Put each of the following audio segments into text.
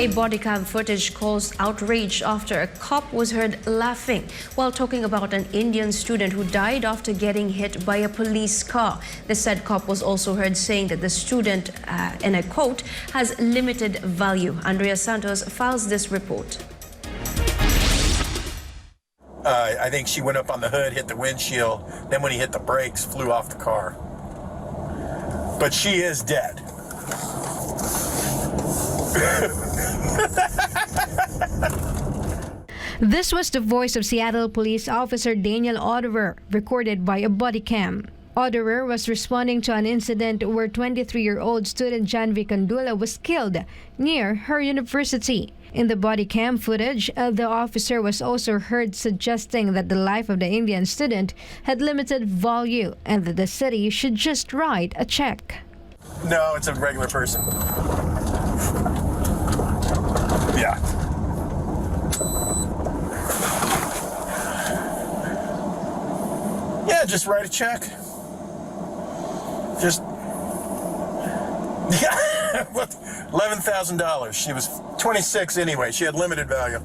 A bodycam footage caused outrage after a cop was heard laughing while talking about an Indian student who died after getting hit by a police car. The said cop was also heard saying that the student, and I quote, has limited value. Andrea Santos files this report. I think she went up on the hood, hit the windshield, then when he hit the brakes, flew off the car. But she is dead. This was the voice of Seattle Police Officer Daniel Otterer, recorded by a bodycam. Otterer was responding to an incident where 23-year-old student Janvi Candula was killed near her university. In the bodycam footage, the officer was also heard suggesting that the life of the Indian student had limited value and that the city should just write a check. No, it's a regular person. Yeah. Yeah, just write a check. Just, yeah, $11,000. She was 26 anyway. She had limited value.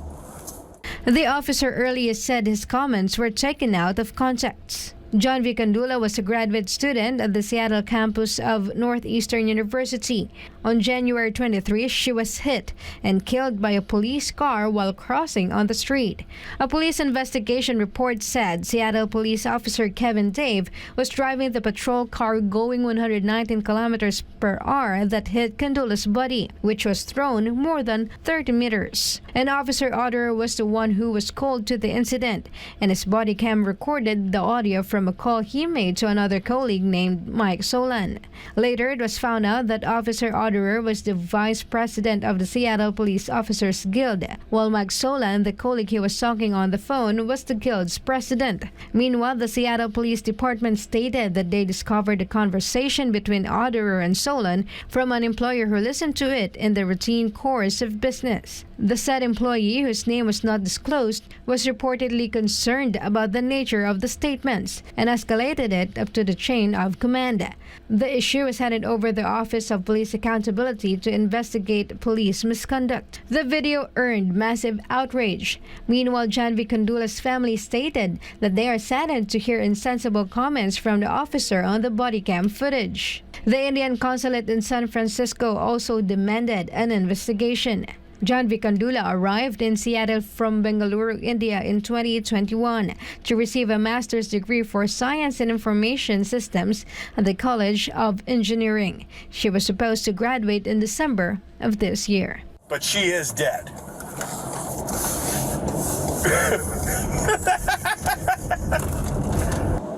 The officer earlier said his comments were taken out of context. Janvi Candula was a graduate student at the Seattle campus of Northeastern University. On January 23, she was hit and killed by a police car while crossing on the street. A police investigation report said Seattle police officer Kevin Dave was driving the patrol car going 119 kilometers per hour that hit Candula's body, which was thrown more than 30 meters. And Officer Otterer was the one who was called to the incident, and his body cam recorded the audio from a call he made to another colleague named Mike Solan. Later, it was found out that Officer Otterer was the vice president of the Seattle Police Officers Guild, while Mike Solan, the colleague he was talking on the phone, was the guild's president. Meanwhile, the Seattle Police Department stated that they discovered a conversation between Otterer and Solan from an employer who listened to it in the routine course of business. The said employee, whose name was not disclosed, was reportedly concerned about the nature of the statements and escalated it up to the chain of command. The issue was handed over the Office of Police Accountability to investigate police misconduct. The video earned massive outrage. Meanwhile, Janvi Candula's family stated that they are saddened to hear insensible comments from the officer on the bodycam footage. The Indian consulate in San Francisco also demanded an investigation. Janvi Candula arrived in Seattle from Bengaluru, India in 2021 to receive a master's degree for Science and Information Systems at the College of Engineering. She was supposed to graduate in December of this year. But she is dead.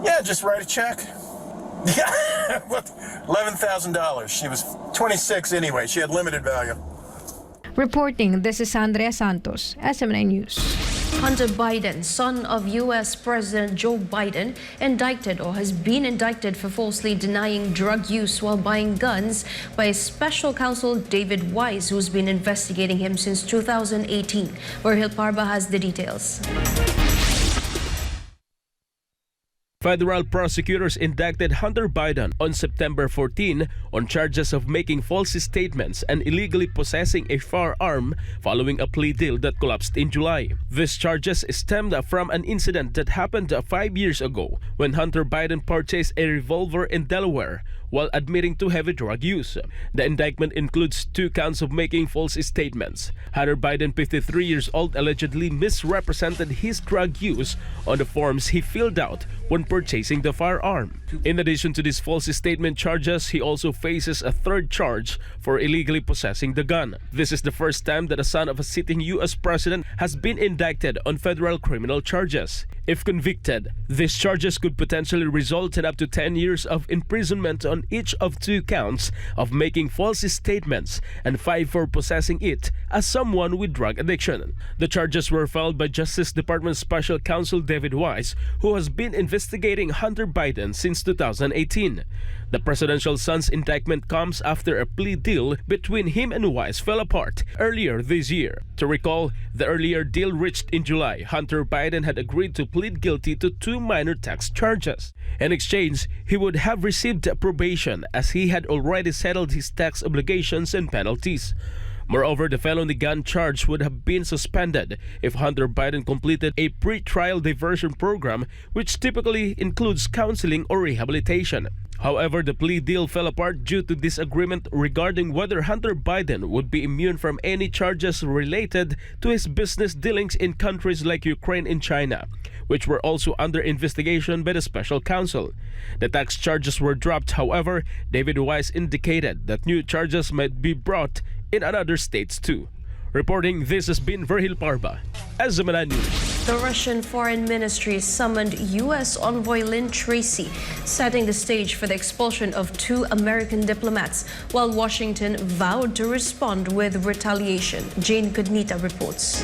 Yeah, just write a check. Yeah, $11,000. She was 26 anyway. She had limited value. Reporting, this is Andrea Santos, SMNI News. Hunter Biden, son of U.S. President Joe Biden, indicted or has been indicted for falsely denying drug use while buying guns by special counsel David Weiss, who's been investigating him since 2018. Verhil Parba has the details. Federal prosecutors indicted Hunter Biden on September 14 on charges of making false statements and illegally possessing a firearm following a plea deal that collapsed in July. These charges stemmed from an incident that happened 5 years ago when Hunter Biden purchased a revolver in Delaware while admitting to heavy drug use. The indictment includes 2 counts of making false statements. Hunter Biden, 53 years old, allegedly misrepresented his drug use on the forms he filled out when purchasing the firearm. In addition to these false statement charges, he also faces a 3rd charge for illegally possessing the gun. This is the first time that a son of a sitting U.S. president has been indicted on federal criminal charges. If convicted, these charges could potentially result in up to 10 years of imprisonment on each of 2 counts of making false statements and 5 for possessing it as someone with drug addiction. The charges were filed by Justice Department Special Counsel David Weiss, who has been investigating Hunter Biden since 2018. The presidential son's indictment comes after a plea deal between him and Weiss fell apart earlier this year. To recall, the earlier deal reached in July, Hunter Biden had agreed to plead guilty to 2 minor tax charges. In exchange, he would have received probation as he had already settled his tax obligations and penalties. Moreover, the felony gun charge would have been suspended if Hunter Biden completed a pre-trial diversion program, which typically includes counseling or rehabilitation. However, the plea deal fell apart due to disagreement regarding whether Hunter Biden would be immune from any charges related to his business dealings in countries like Ukraine and China, which were also under investigation by the special counsel. The tax charges were dropped. However, David Weiss indicated that new charges might be brought in other states too. Reporting, this has been Verhil Parba, SMNI News. The Russian Foreign Ministry summoned U.S. envoy Lynn Tracy, setting the stage for the expulsion of 2 American diplomats, while Washington vowed to respond with retaliation. Jane Cognita reports.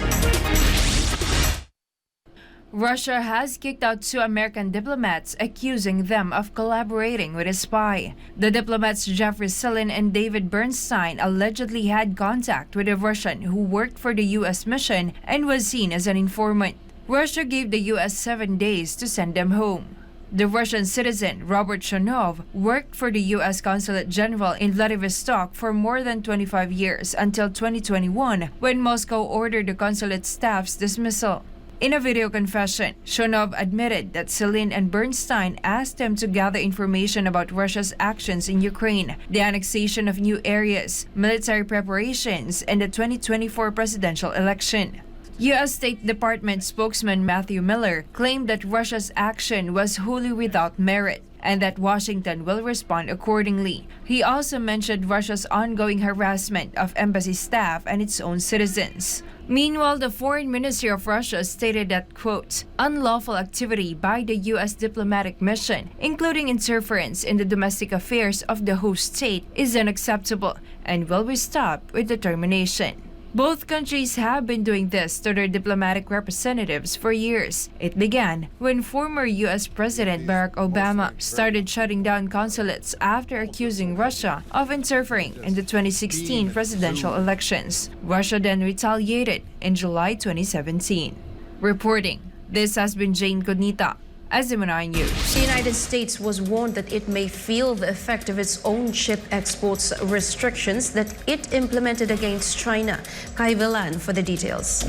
Russia has kicked out 2 American diplomats, accusing them of collaborating with a spy. The diplomats Jeffrey Silin and David Bernstein allegedly had contact with a Russian who worked for the U.S. mission and was seen as an informant. Russia gave the U.S. 7 days to send them home. The Russian citizen, Robert Shonov, worked for the U.S. Consulate General in Vladivostok for more than 25 years until 2021, when Moscow ordered the consulate staff's dismissal. In a video confession, Shonov admitted that Silin and Bernstein asked him to gather information about Russia's actions in Ukraine, the annexation of new areas, military preparations, and the 2024 presidential election. U.S. State Department spokesman Matthew Miller claimed that Russia's action was wholly without merit and that Washington will respond accordingly. He also mentioned Russia's ongoing harassment of embassy staff and its own citizens. Meanwhile, the Foreign Ministry of Russia stated that, quote, unlawful activity by the U.S. diplomatic mission, including interference in the domestic affairs of the host state, is unacceptable and will be stopped with determination. Both countries have been doing this to their diplomatic representatives for years. It began when former U.S. President Barack Obama started shutting down consulates after accusing Russia of interfering in the 2016 presidential elections. Russia then retaliated in July 2017. Reporting, this has been Jane Cognita, SMNI News. The United States was warned that it may feel the effect of its own chip exports restrictions that it implemented against China. Kai Villan for the details.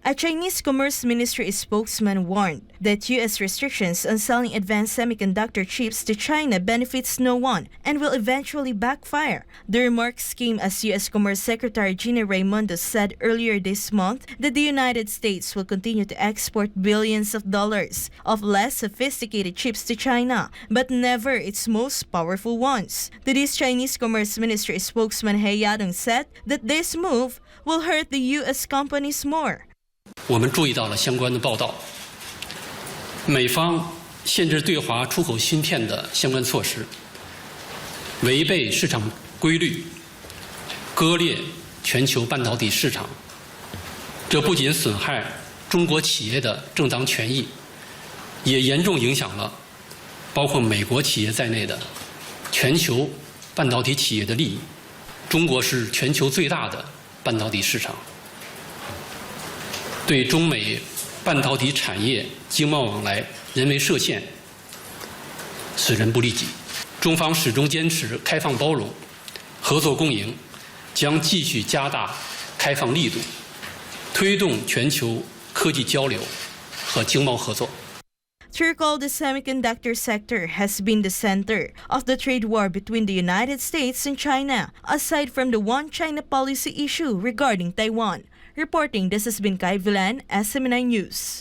A Chinese Commerce Ministry spokesman warned that U.S. restrictions on selling advanced semiconductor chips to China benefits no one and will eventually backfire. The remarks came as U.S. Commerce Secretary Gina Raimondo said earlier this month that the United States will continue to export billions of dollars of less sophisticated chips to China, but never its most powerful ones. To this Chinese Commerce Ministry spokesman He Yadong said that this move will hurt the U.S. companies more. 我们注意到了相关的报道，美方限制对华出口芯片的相关措施，违背市场规律，割裂全球半导体市场。这不仅损害中国企业的正当权益，也严重影响了包括美国企业在内的全球半导体企业的利益。中国是全球最大的半导体市场。 对中美半导体产业经贸往来人为设限，损人不利己。中方始终坚持开放包容、合作共赢，将继续加大开放力度，推动全球科技交流和经贸合作。 To recall, the semiconductor sector has been the center of the trade war between the United States and China, aside from the One China policy issue regarding Taiwan. Reporting, this has been Kai Villan, SMNI News.